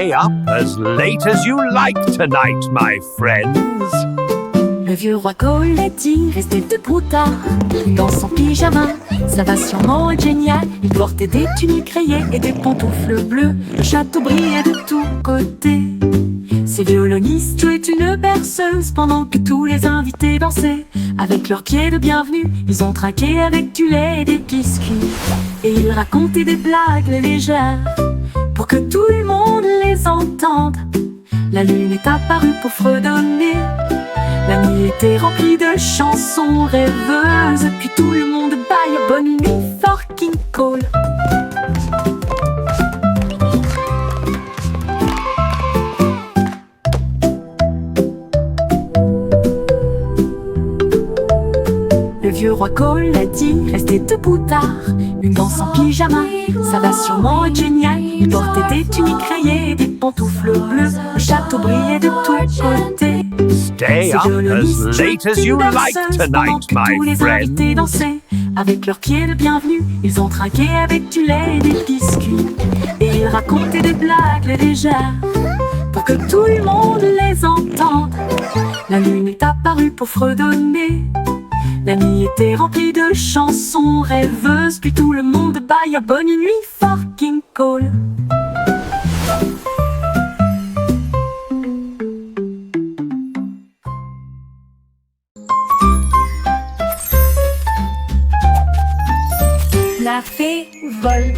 Stay up as late as you like tonight, my friends. Le vieux roi Coletti restait debout tard dans son pyjama. Ça va sûrement être génial. Il portait des tuniques rayées et des pantoufles bleues. Le château brillait de tous côtés. Ces violonistes jouaient une berceuse pendant que tous les invités dansaient. Avec leurs pieds de bienvenue, ils ont trinqué avec du lait et des biscuits. Et ils racontaient des blagues légères pour que tout le monde les entende. La lune est apparue pour fredonner. La nuit était remplie de chansons rêveuses. Puis tout le monde baille bonne nuit, fucking Cole. Le vieux roi Coletti restait debout tard, une danse en pyjama. Ça va sûrement être génial. Il portait des tuniques rayées et des pantoufles bleues. Le château brillait de tous côtés. Stay up as late as you like tonight, my friends. Dansaient avec leurs pieds de bienvenue. Ils ont trinqué avec du lait et des biscuits. Et ils racontaient des blagues légères pour que tout le monde les entende. La lune est apparue pour fredonner. La nuit était remplie de chansons rêveuses. Puis tout le monde baille bonne nuit, fucking Cole. La fée vole,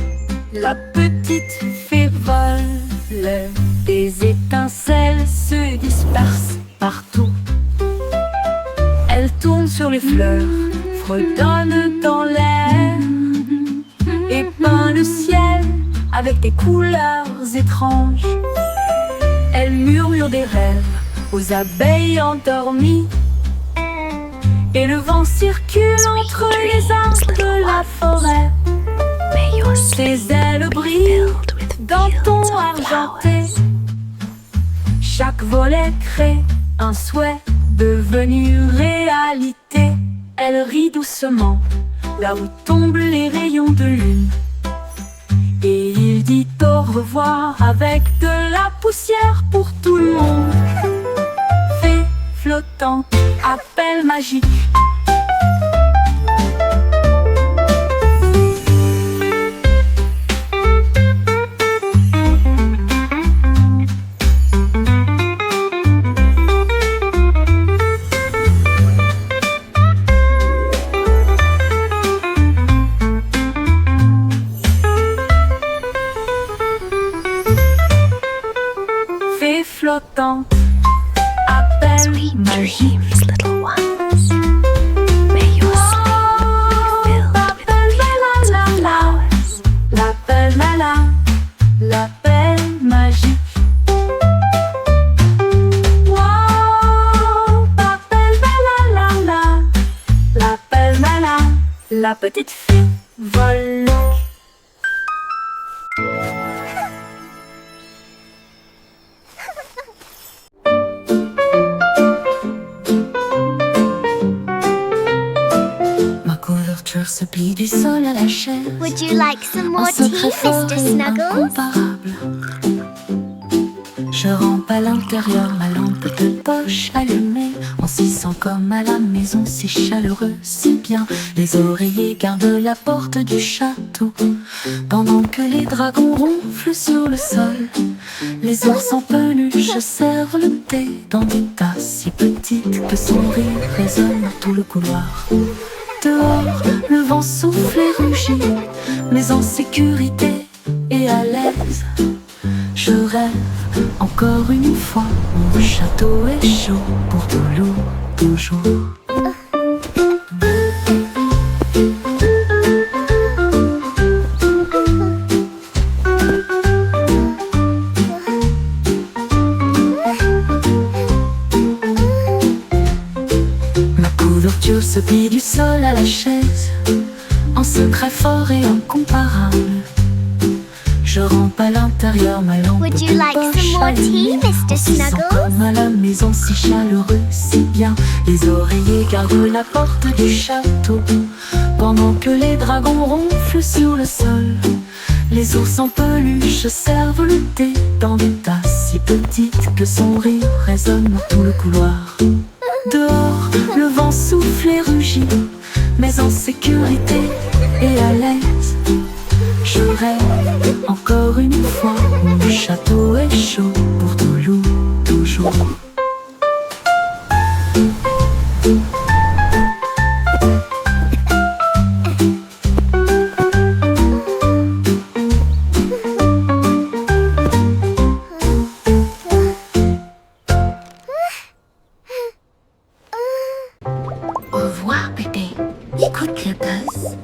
la petite fée vole. Des étincelles se dispersent partout. Elle tourne sur les fleurs, fredonne dans l'air et peint le ciel avec des couleurs étranges. Elle murmure des rêves aux abeilles endormies. Et le vent circule entre les arbres de la forêt. Ses ailes brillent d'un ton argenté. Chaque volet crée un souhait devenu réalité. Elle rit doucement là où tombent les rayons de lune. Et il dit au revoir avec de la poussière pour tout le monde. Fée flottante, appel magique. Fée flottante, appel magique. Little ones, may your sleep be filled with fields of flowers. L'appel malin, l'appel magique. Wow, l'appel malin, l'appel malin. La petite fille vole. Se plie du sol à la chaise. Would you like some more Un tea, secret fort Mr. et Snuggles? incomparable. Je rampe à l'intérieur, ma lampe de poche allumée. On s'y sent comme à la maison, si chaleureux, si bien. Les oreillers gardent la porte du château pendant que les dragons ronflent sur le sol. Les ours en peluche servent le thé dans des tasses si petites que son rire résonne dans tout le couloir. Dehors, le vent souffle et rugit, mais en sécurité et à l'aise. Je rêve encore une fois, mon château est chaud pour toujours. Ma couverture se plie du sol à la chaise, en secret fort et incomparable. Je rampe à l'intérieur, ma lampe Would you de like poche some more allumée. tea, Mr. On s'y sent Snuggles? comme à la maison, si chaleureux, si bien. Les oreillers gardent la porte du château pendant que les dragons ronflent sur le sol. Les ours en peluche servent le thé dans des tasses si petites que son rire résonne dans tout le couloir. Dehors, le vent souffle et rugit, mais en sécurité et à l'aise. Je rêve encore une fois, mon château est chaud pour toujours. Au revoir, bébé. Écoute le buzz.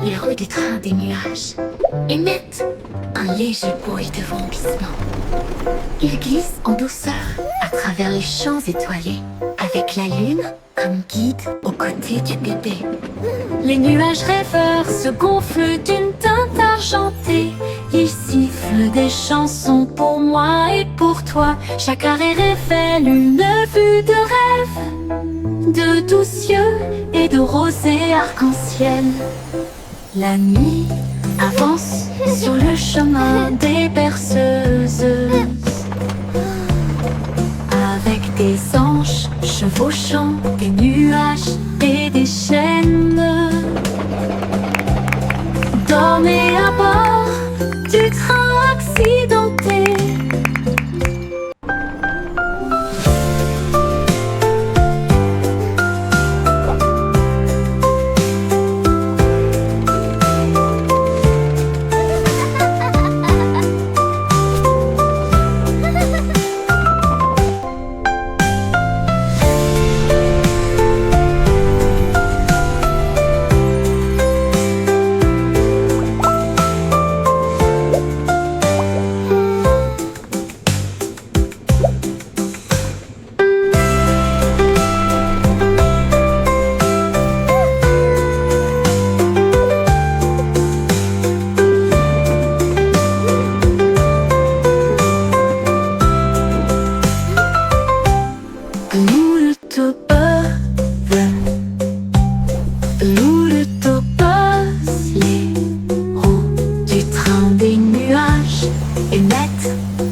Les roues du train des nuages émettent un léger bruit de vomissement. Il glisse en douceur à travers les champs étoilés, avec la lune comme guide aux côtés du bébé. Les nuages rêveurs se gonflent d'une teinte argentée. Ils sifflent des chansons pour moi et pour toi. Chaque arrêt révèle une vue de rêve, de doux cieux et de rosée arc-en-ciel. La nuit avance sur le chemin des berceuses, avec des anges chevauchant des nuages et des chaînes. Dormez à bord du train accidenté.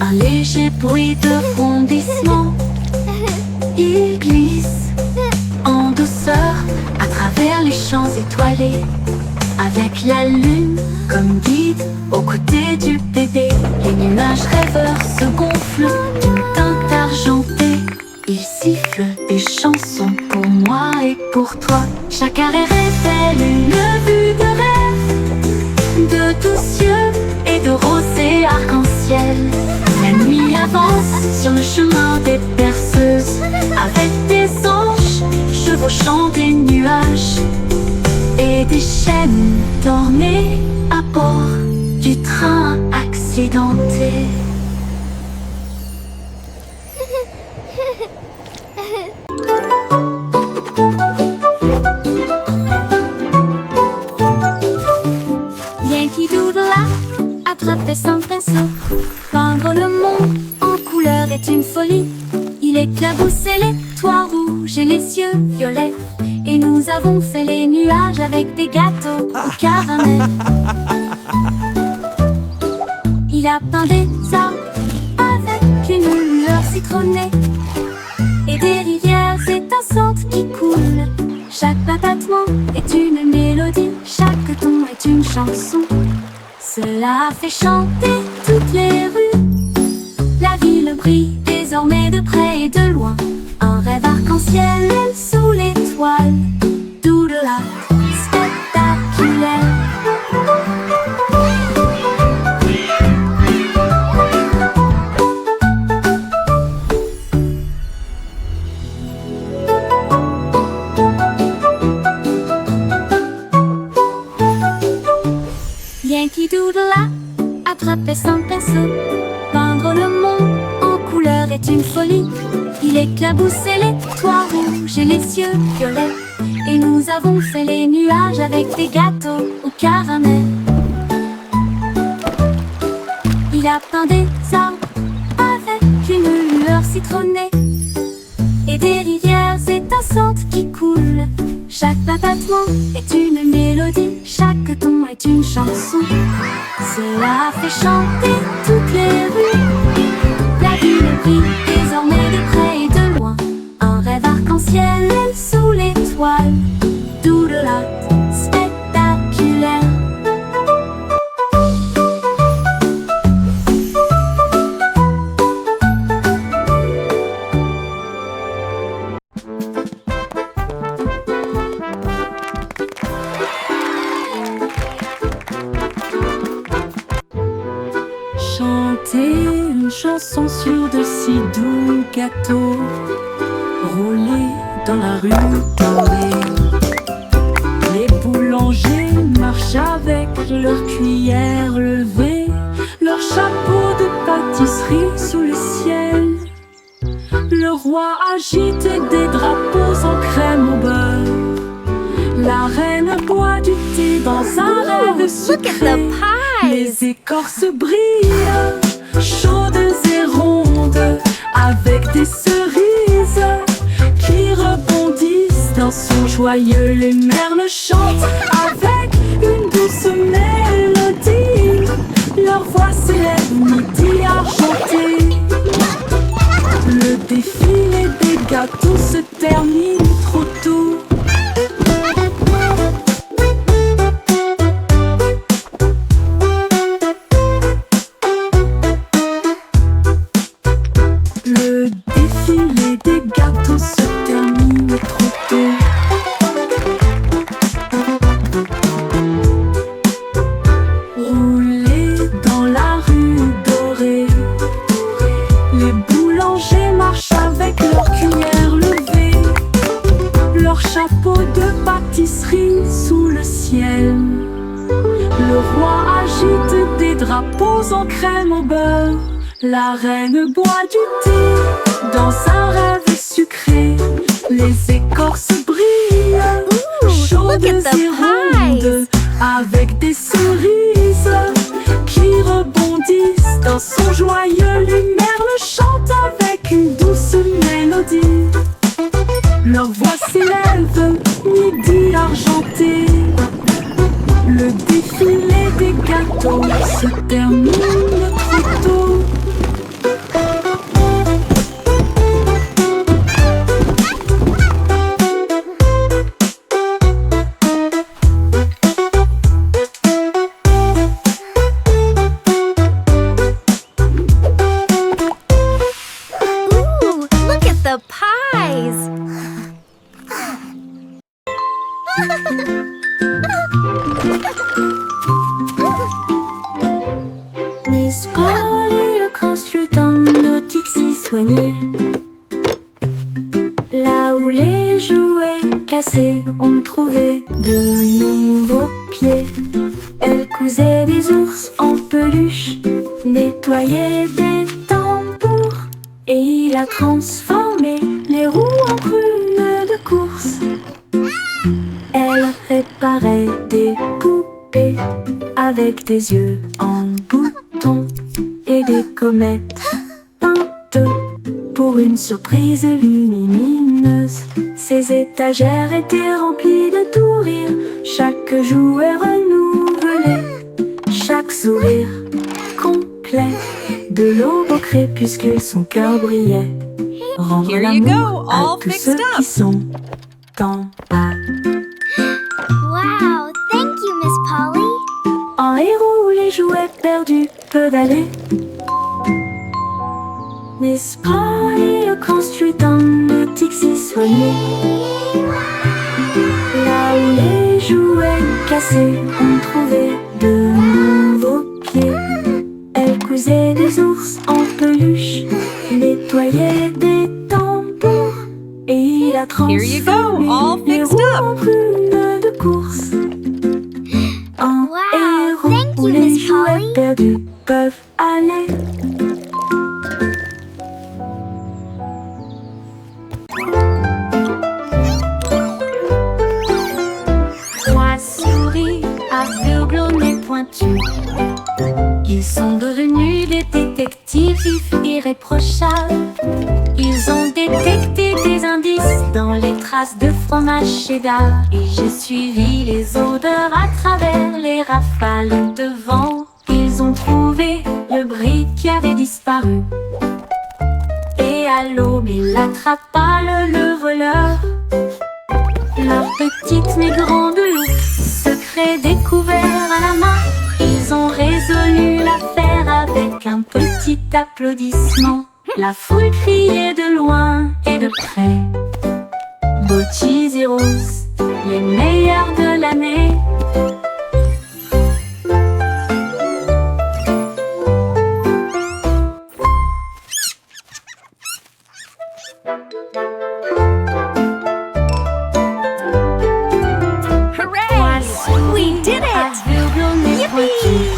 Un léger bruit de fondissement. Il glisse en douceur à travers les champs étoilés, avec la lune comme guide aux côtés du bébé. Les nuages rêveurs se gonflent d'une teinte argentée. Ils sifflent des chansons pour moi et pour toi. Chaque arrêt révèle une vue de rêve, de doux cieux et de rosée arc-en-ciel. La nuit avance sur le chemin des berceuses, avec des anges chevauchant des nuages et des chaînes. Dormez à bord du train accidenté. Yankee Doodle a attrapé son pinceau. Peindre le monde en couleur est une folie. Il éclaboussait les toits rouges et les cieux violets. Et nous avons fait les nuages avec des gâteaux au caramel. Il a peint des arbres avec une lueur citronnée et des rivières étincelantes qui coulent. Chaque battement est une mélodie, chaque ton est une chanson. Cela a fait chanter toutes les rues. La ville brille désormais de près et de loin. Un rêve arc-en-ciel sous l'étoile. Doodle Art spectaculaire. Yankee Doodle a attrapé son pinceau. Peindre le monde en couleur est une folie. Il éclaboussait les toits rouges et les cieux violets. Et nous avons fait les nuages avec des gâteaux au caramel. Il a peint des arbres avec une lueur citronnée et des rivières étincelantes qui coulent. Chaque battement est une mélodie, chaque ton est c'est une chanson. Cela fait chanter toutes les rues. La ville brille désormais de près et de loin. Un rêve arc-en-ciel sous l'étoile. Tout de là spectaculaire. Chanter une chanson sur de si doux gâteaux, rouler dans la rue dorée. Les boulangers marchent avec leurs cuillères levées, leurs chapeaux de pâtisserie sous le ciel. Le roi agite des drapeaux en crème au beurre. La reine boit du thé dans un rêve sucré. Les écorces brillent, chaudes et rondes, avec des cerises qui rebondissent dans son joyeux. Les merles chantent avec une douce mélodie. Leur voix s'élève midi argenté. Le défilé des gâteaux se termine trop tôt. Le défilé des gâteaux se termine trop tôt. Rouler dans la rue dorée. Les boulangers marchent avec leurs cuillères levées, leurs chapeaux de pâtisserie sous le ciel. Le roi agite des drapeaux en crème au beurre. La reine boit du thé dans un rêve sucré. Les écorces brillent, chaudes et rondes, avec des cerises qui rebondissent dans son joyeux. Les merles chantent avec une douce mélodie. Leur voix s'élève, midi argenté. Le défilé des gâteaux se termine trop tôt. The pies! Miss Polly, le constructeur nautique si soigné. Là où les jouets cassés ont trouvé de nouveaux pieds. Elle cousait des ours en peluche, nettoyait des tambours, et il a transformé les roues en prunes de course. Elle réparait des poupées avec des yeux en bouton et des comètes peintes pour une surprise lumineuse. Ses étagères étaient remplies de tout rire, chaque jouet renouvelé, chaque sourire complet. De l'aube au crépuscule, son cœur brillait. Rendre Here you l'amour go, à all tous fixed ceux up. qui sont en bas. Wow, thank you, Miss Polly. En héros, les jouets perdus peuvent aller. Miss Polly a construit un nautique si soigné. Là où les jouets cassés ont trouvé de nouveaux pieds. Elle cousait des ours en peluche, nettoyait des tambours, et il a Here you go, transformé all les fixed roues up. en prunes de course. En Wow, héros thank où you, les Miss jouets Polly. perdus peuvent aller. Trois souris aveugles au nez pointu. Ils sont devenus des détectives vifs irréprochables. Ils ont détecté des indices dans les traces de fromage cheddar. Et j'ai suivi les odeurs à travers les rafales de vent. Ils ont trouvé le brick qui avait disparu. Et à l'aube, il attrapa le voleur. Leur petite mais grande loupe, secret découvert à la main. Ils ont résolu l'affaire avec un petit applaudissement. La foule criait de loin et de près. Beaux cheese et roses, les meilleurs de l'année. We did it! Yippee!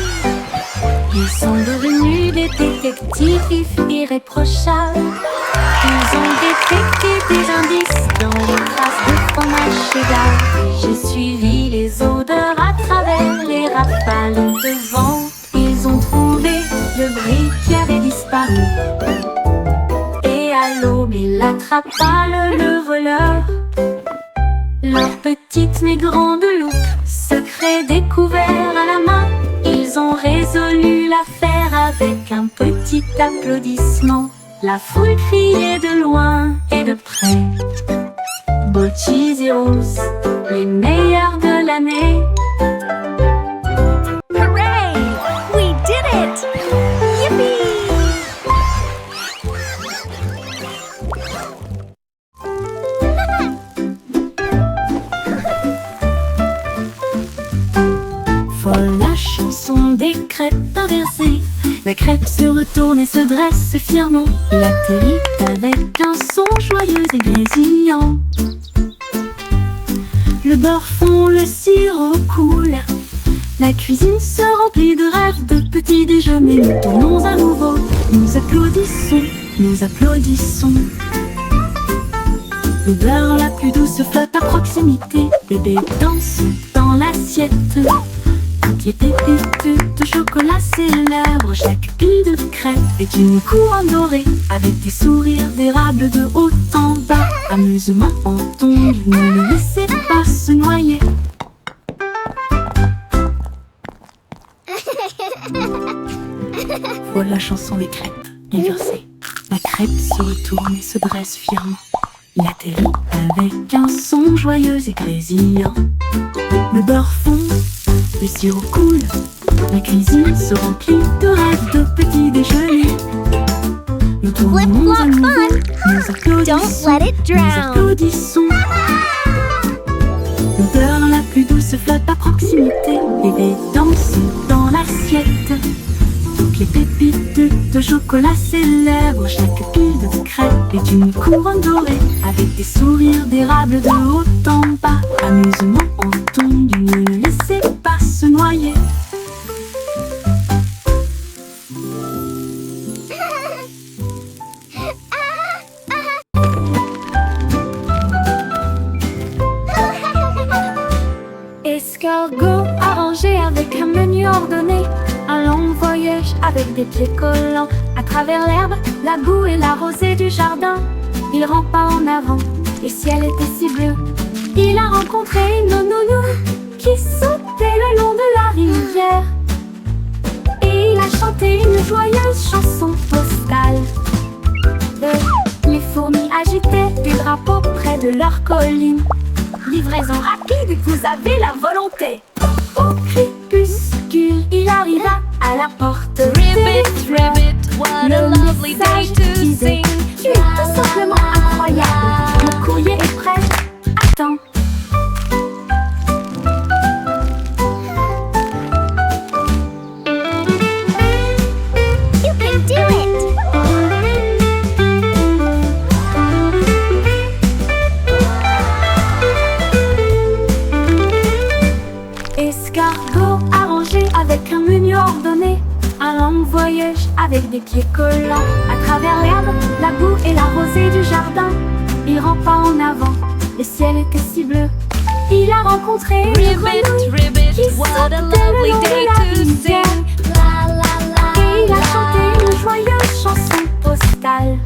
Ils sont devenus des détectives irréprochables. Ils ont détecté des indices dans les traces de fromage cheddar. J'ai suivi les odeurs à travers les rafales de vent. Ils ont trouvé le brick qui avait disparu. Et à l'aube, il attrapa le voleur. Leur petite mais grande loupe, secret découvert à la main. Ils ont résolu l'affaire avec un petit applaudissement. La foule criait de loin et de près. Beaux cheese et roses, les meilleurs de l'année. Hooray! We did it! Yippee! Folle la chanson des crêpes inversées. La crêpe se retourne et se dresse fièrement. Il atterrit avec un son joyeux et grésillant. Le beurre fond, le sirop coule. La cuisine se remplit de rêves, de petits déjeuners. Nous tournons à nouveau, nous applaudissons, nous applaudissons. Le beurre la plus douce flotte à proximité. Bébé danse dans l'assiette. Toutes les pépites de chocolat célèbrent. Chaque pile de crêpes est une couronne dorée, avec des sourires d'érable de haut en bas. Amusement en tombe, ne le laissez pas se noyer. Voilà la chanson des crêpes inversées. La crêpe se retourne et se dresse fièrement. Il atterrit avec un son joyeux et grésillant. Le beurre fond, le sirop coule. La cuisine se remplit de rêves, de petits déjeuners. Nous tournons à nouveau, nous applaudissons, Don't let it nous drown. applaudissons. L'odeur la plus douce flotte à proximité. Bébé danse dans l'assiette. Toutes les pépites de chocolat célèbrent. Chaque pile de crêpes est une couronne dorée, avec des sourires d'érable de haut en bas. Amusement en tombe, ne le laissez pas se noyer. Escargot arrangé avec un menu ordonné. Un long voyage avec des pieds collants. À travers l'herbe, la boue et la rosée du jardin. Il rampe pas en avant, le ciel était si bleu. Il a rencontré une nounou qui sautait le long de la rivière. Et il a chanté une joyeuse chanson postale. Les fourmis agitaient des drapeaux près de leur colline. Livraison rapide, vous avez la volonté. Au crépuscule, il arriva à la porte. Ribbit, ribbit, what a Le lovely day message to disait: sing. tu es tout simplement incroyable. Le courrier est prêt. Attends. You can do it! Escargot arrangé avec un menu ordonné. Un long voyage avec des pieds collants. À travers l'herbe, la boue et la rosée du jardin. Il rampe pas en avant, le ciel était si bleu. Il a rencontré une Ribbit, grenouille ribbit, qui what a sautait le lovely long de day la to rivière. sing. La la la. Et il a chanté une joyeuse chanson postale.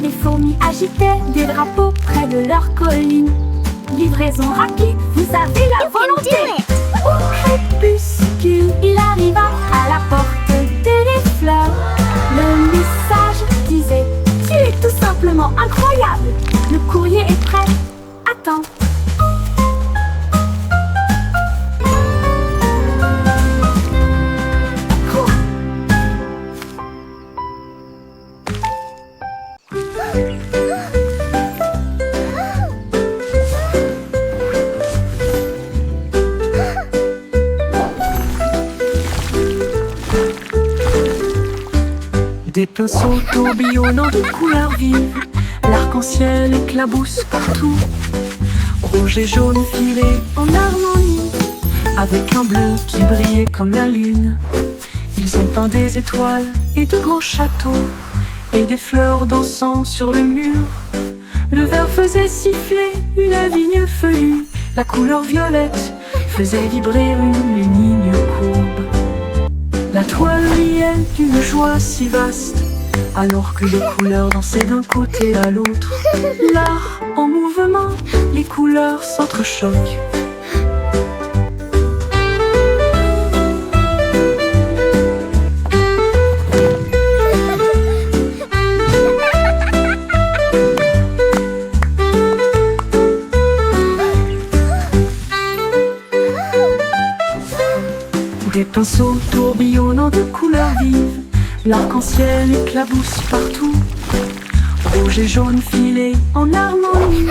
Les fourmis agitaient des drapeaux près de leur colline. Livraison rapide, vous avez la You can volonté. do it! Au Des pinceaux tourbillonnant de couleurs vives, l'arc-en-ciel éclabousse partout. Rouge et jaune filés en harmonie, avec un bleu qui brillait comme la lune. Ils ont peint des étoiles et de grands châteaux, et des fleurs dansant sur le mur. Le vert faisait siffler une vigne feuillue, la couleur violette faisait vibrer une ligne courbe. La toile riait d'une joie si vaste, alors que les couleurs dansaient d'un côté à l'autre. L'art en mouvement, les couleurs s'entrechoquent. Des pinceaux tourbillonnant de couleurs vives, l'arc-en-ciel éclabousse partout. Rouge et jaune filés en harmonie,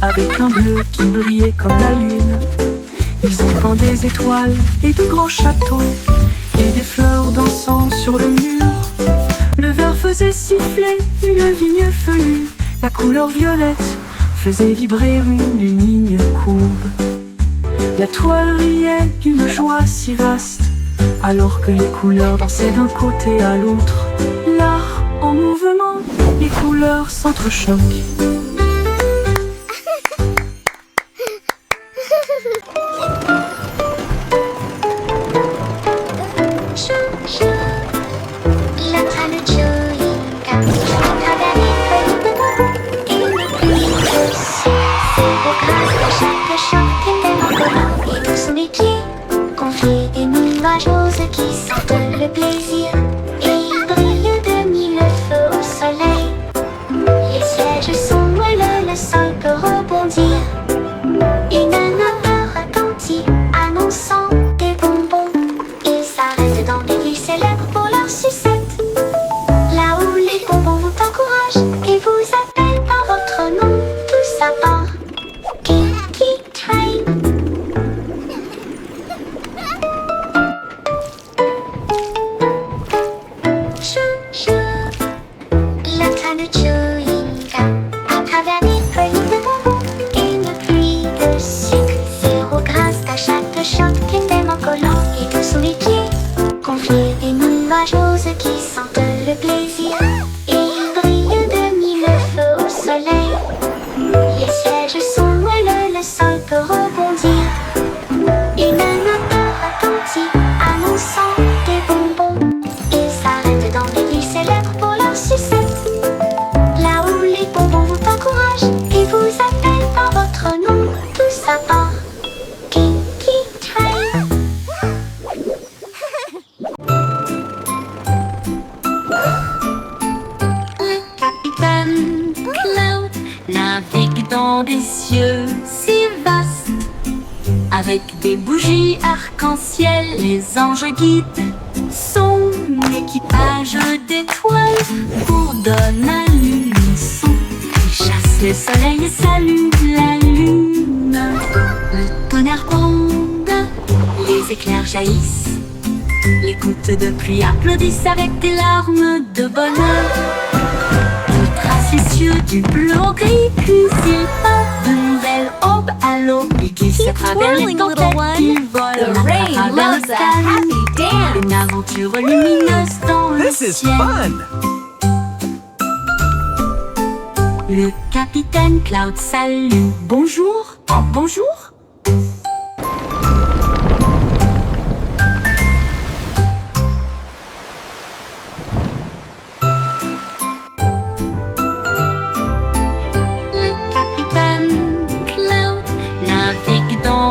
avec un bleu qui brillait comme la lune. Ils ont peint des étoiles et de grands châteaux, et des fleurs dansant sur le mur. Le vert faisait siffler une vigne feuillue, la couleur violette faisait vibrer une ligne courbe. La toile riait d'une joie si vaste, alors que les couleurs dansaient d'un côté à l'autre. L'art en mouvement, les couleurs s'entrechoquent. Qui sentent le plaisir et ils brillent de mille feux au soleil. Les sièges sont moelleux, le sol peut rebondir. Une odeur retentit, annonçant des bonbons. Ils s'arrêtent dans des villes célèbres pour leur sucette, là où les bonbons vous encouragent et vous appellent par votre nom. Tout ça part Kinky Train. Qui sentent le plaisir et ils brillent de mille feux au soleil. Les sièges sont moelleux, le sol peut rebondir. Une odeur retentit, annonçant des bonbons. Ils s'arrêtent dans des villes célèbres pour leur sucette, là où les bonbons vous encouragent et vous appellent par votre nom. Tout ça part Kinky Train. Navigue dans des cieux si vastes, avec des bougies arc-en-ciel, les anges guident son équipage d'étoiles bourdonne à l'unisson. Il chasse le soleil et salue la lune. Le tonnerre gronde, les éclairs jaillissent, les gouttes de pluie applaudissent avec des larmes de bonheur. Les cieux du bleu au gris, puis il part de nouvelles aubes à l'aube. Il glisse à travers les tempêtes, il vole à travers le ciel. Une aventure lumineuse dans le This is ciel. fun! Le capitaine Cloud salue. Bonjour, bonjour.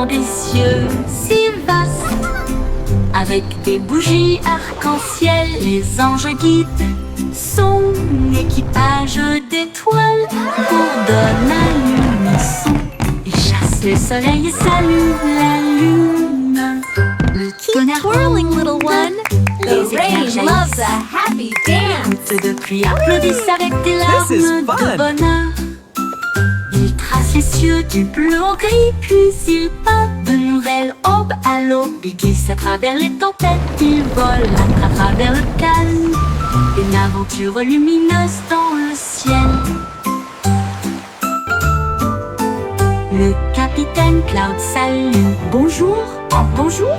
Des cieux si vastes, avec des bougies arc-en-ciel, les anges guident son équipage d'étoiles bourdonne à l'unisson. Il chasse le soleil et salue la lune. Le tonnerre Twirling, little one. les The rain éclairs loves jaillissent, a happy les dance. gouttes de pluie applaudissent avec des larmes This is de fun. bonheur. Il trace les cieux du bleu au gris, puis il part de nouvelles aubes à l'aube. Il glisse à travers les tempêtes, il vole à travers le calme. une aventure lumineuse dans le ciel. Le capitaine Cloud salue. Bonjour, bonjour.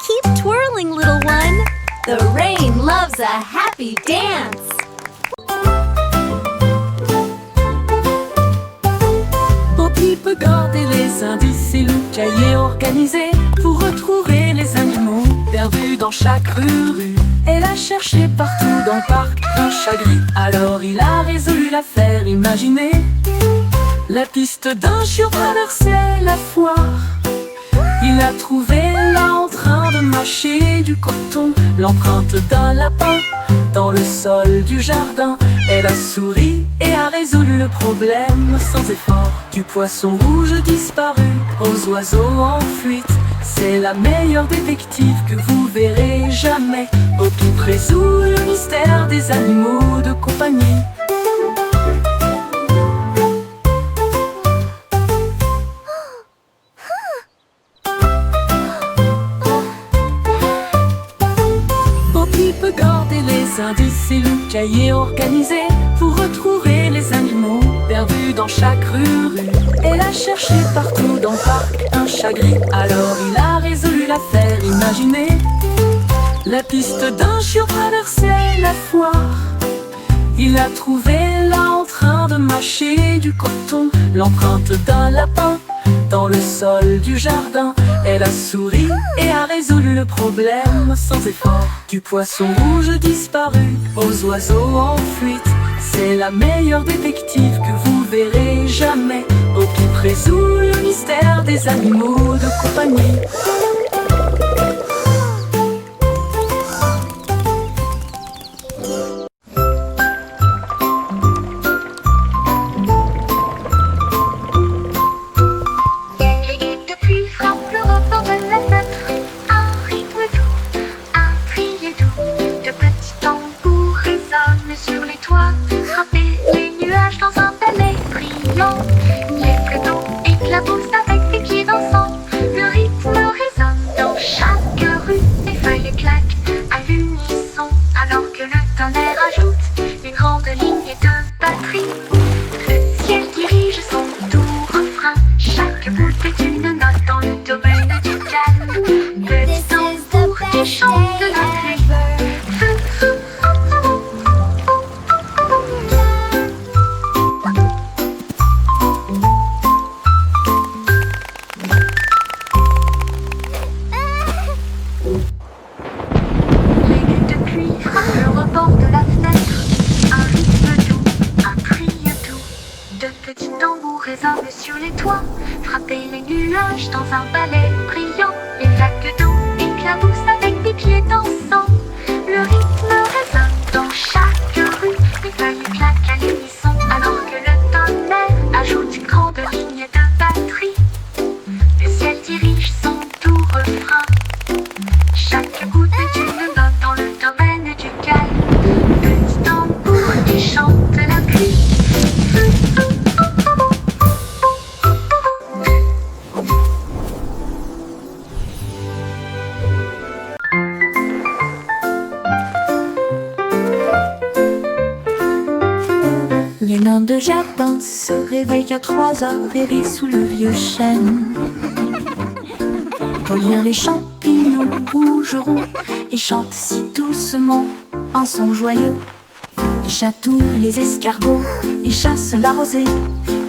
Keep twirling, little one. The rain loves a happy dance. Poppy peut garder les indices et le cahier organisé pour retrouver les animaux perdus dans chaque rue. Elle a cherché partout dans le parc un chat gris. Alors il a résolu l'affaire imaginée. La piste d'un chiot traversait la foire. Il a trouvé là en train de mâcher du coton l'empreinte d'un lapin dans le sol du jardin. Elle a souri et a résolu le problème sans effort. Du poisson rouge disparu aux oiseaux en fuite. C'est la meilleure détective que vous verrez jamais. Poppy résout le mystère des animaux de compagnie. Indices et le cahier organisé pour retrouver les animaux perdus dans chaque rue. Elle a cherché partout dans le parc un chat gris. Alors il a résolu l'affaire imaginée. La piste d'un chiot traversait la foire. Il a trouvé là en train de mâcher du coton l'empreinte d'un lapin dans le sol du jardin. Elle a souri et a résolu le problème sans effort. Du poisson rouge disparu aux oiseaux en fuite. C'est la meilleure détective que vous verrez jamais. Poppy résout le mystère des animaux de compagnie. Sur les toits, frapper les nuages dans un balai brillant. Les lacs d'eau éclaboussent avec des pieds dansants. Le rythme résonne dans chaque rue. Les feuilles claquent à l'unisson alors que le tonnerre ajoute une grande ligne de batterie. Le ciel dirige son doux refrain. Chaque goutte est une note dans le domaine du calme. Petit tambour qui chante la pluie. Les nains de jardin se réveillent à 3 heures et rient sous le vieux chêne. Cueillir les champignons rougeront et chantent si doucement un son joyeux. Ils chatouillent les escargots, ils chassent la rosée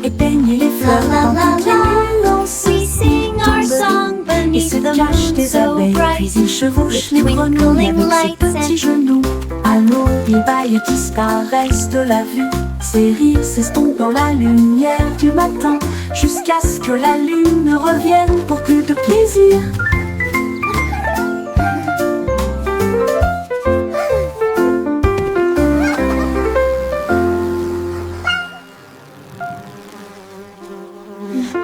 et peignent les fleurs dans toutes les nuances. We sing our song Ils beneath se the cachent moon des so abeilles, bright. puis ils chevauchent les With grenouilles twinkling avec ses lights petits and- genoux. À l'eau, les bails disparaissent de la vue. Ces rires s'estompent dans la lumière du matin, jusqu'à ce que la lune revienne pour plus de plaisir.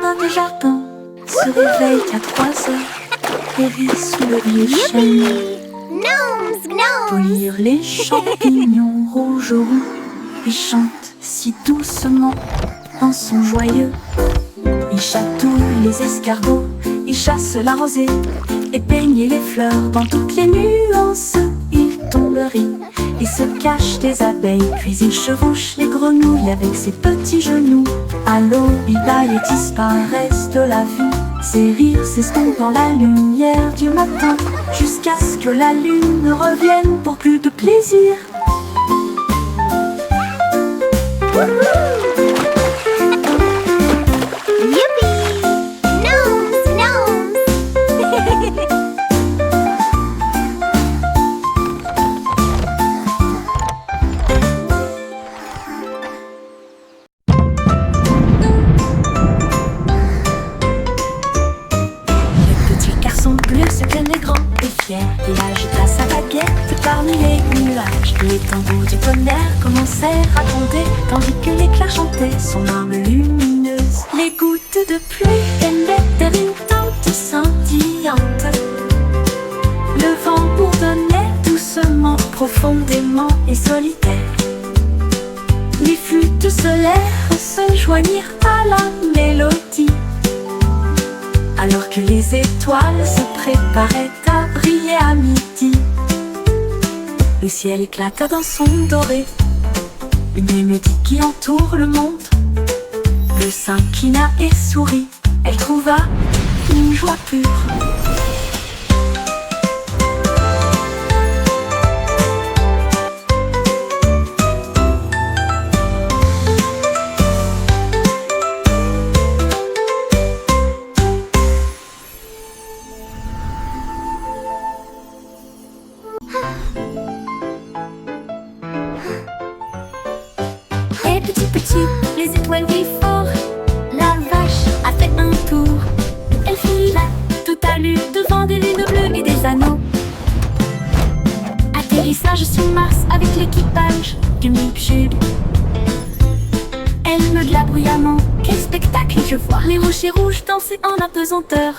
Un des jardins se réveille à 3 heures et rit sous le vieux chêne. Gnomes, gnomes. Cueillir les champignons rougeront et chantent si doucement un son joyeux. Ils chatouillent les escargots, ils chassent la rosée et peignent les fleurs dans toutes les nuances. tomberie et se cache des abeilles. Puis il chevauche les grenouilles avec ses petits genoux. À l'aube, il bâille et disparaissent de la vue. Ses rires s'estompent dans la lumière du matin, jusqu'à ce que la lune revienne pour plus de plaisir. Youpi! Gnomes, gnomes! Le petit garçon bleu se tient les grands et fier. Il agita sa baguette parmi les nuages. Les tambours du tonnerre commencèrent à gronder, tandis que l'éclat chantait son arme lumineuse. Les gouttes de pluie émettaient des rigoles scintillantes. Le vent bourdonnait doucement, profondément et solitaire. Les flûtes solaires se joignirent à la mélodie, alors que les étoiles se préparaient à briller à midi. Le ciel éclata d'un son doré, une mélodie qui entoure le monde. Le s'inclina et sourit, elle trouva une joie pure. Et petit, les étoiles brillent fort. La vache a fait un tour. Elle fila tout à l'heure devant des lunes bleues et des anneaux. Atterrissage sur Mars avec l'équipage du Mipchub. Elle meugla bruyamment. Quel spectacle je vois! Les rochers rouges dansaient en apesanteur.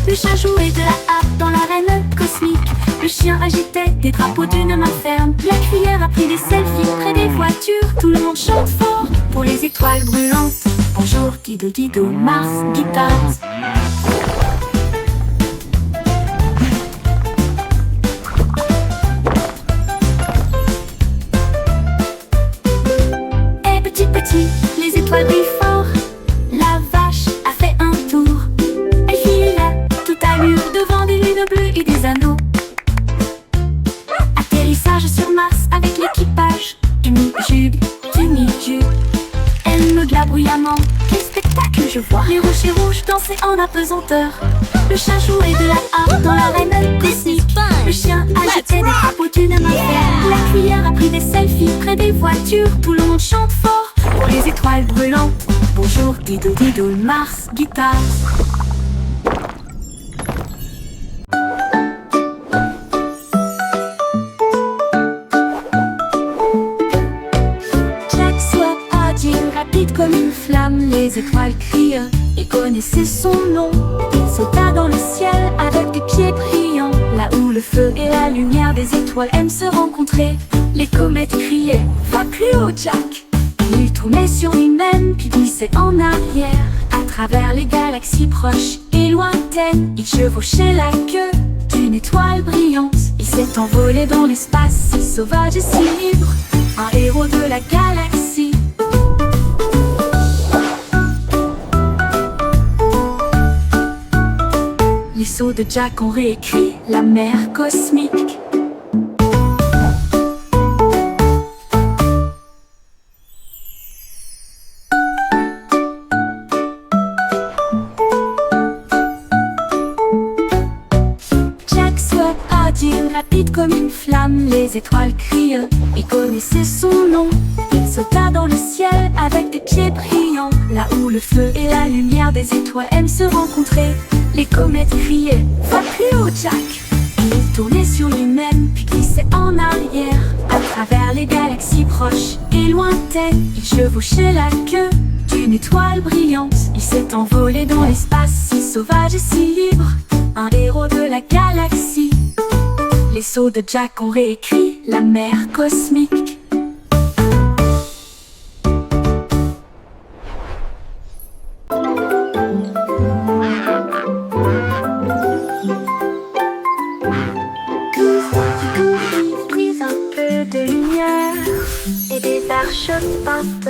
Le chat jouait de la harpe dans l'arène cosmique. Le chien agitait des drapeaux d'une main ferme. La cuillère a pris des selfies près des voitures. Tout le monde chante fort pour les étoiles brûlantes. Bonjour, Dido Dido, Mars, guitare. Et petit, les étoiles brillent fort. La vache a fait un tour. Elle fila tout à l'heure devant des lunes bleues et des anneaux. Atterrissage sur Mars avec l'équipage du Mipchub, du Mipchub. Elle meugla bruyamment. Quel spectacle je vois! Les rochers rouges dansaient en apesanteur. Le chat jouait de la harpe dans l'arène cosmique. Le chien agitait des drapeaux d'une main ferme. La cuillère a pris des selfies près des voitures. Tout le monde chante fort pour les étoiles brûlantes. Bonjour, Dido Dido, Mars, guitare. Jack soit agile, rapide comme une flamme. Les étoiles crient, il connaissait son nom. Il sauta dans le ciel avec des pieds brillants, là où le feu et la lumière des étoiles aiment se rencontrer. Les comètes criaient, va plus haut Jack. Il tournait sur lui-même puis glissait en arrière. À travers les galaxies proches et lointaines, il chevauchait la queue d'une étoile brillante. Il s'est envolé dans l'espace, si sauvage et si libre, un héros de la galaxie. Les sauts de Jack ont réécrit la mer cosmique. Jack soit agile, rapide comme une flamme. Les étoiles crient, il connaissait son nom. Il sauta dans le ciel avec des pieds brillants, là où le feu et la lumière des étoiles aiment se rencontrer. Les comètes criaient, va plus haut Jack. Il tournait sur lui-même puis glissait en arrière. À travers les galaxies proches et lointaines, il chevauchait la queue d'une étoile brillante. Il s'est envolé dans l'espace, si sauvage et si libre, un héros de la galaxie. Les sauts de Jack ont réécrit la mer cosmique.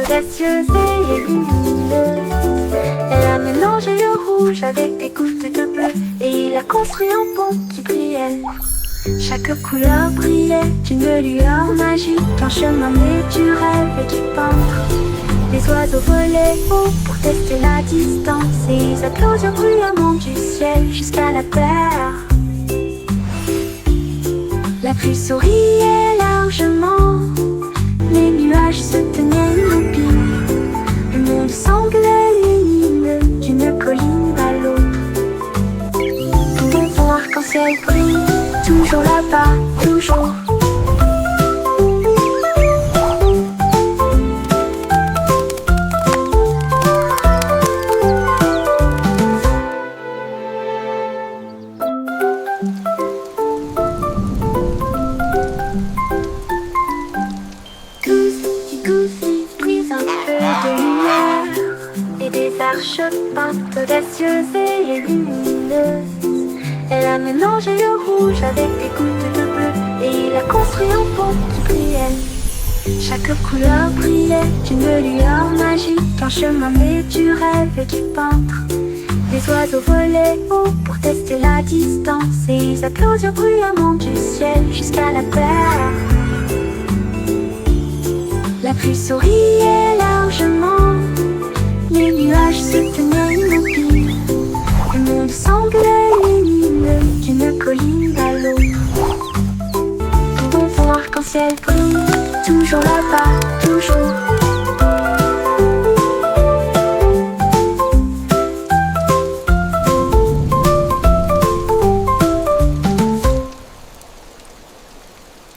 audacieuse et lumineuse. Elle a mélangé le rouge avec des gouttes de bleu et il a construit un pont qui brillait. Chaque couleur brillait d'une lueur magique, un chemin naturel et du peintre. Les oiseaux volaient haut pour tester la distance et ils applaudirent bruyamment du ciel jusqu'à la terre. La pluie souriait largement, les nuages se tenaient immobiles. Le monde semblait lumineux d'une colline à l'autre. Tout ton arc-en-ciel brille, toujours là-bas, toujours. Peintes audacieuses et lumineuses. Elle a mélangé le rouge avec des gouttes de bleu et il a construit un pont qui brillait. Chaque couleur brillait d'une lueur magique, un chemin naturel et du peintre. Les oiseaux volaient haut pour tester la distance et ils applaudirent bruyamment du ciel jusqu'à la terre. La pluie souriait largement, les nuages se tenaient immobiles. Le monde semblait lumineux d'une colline à l'autre. Tout ton arc-en-ciel brille, toujours là-bas, toujours.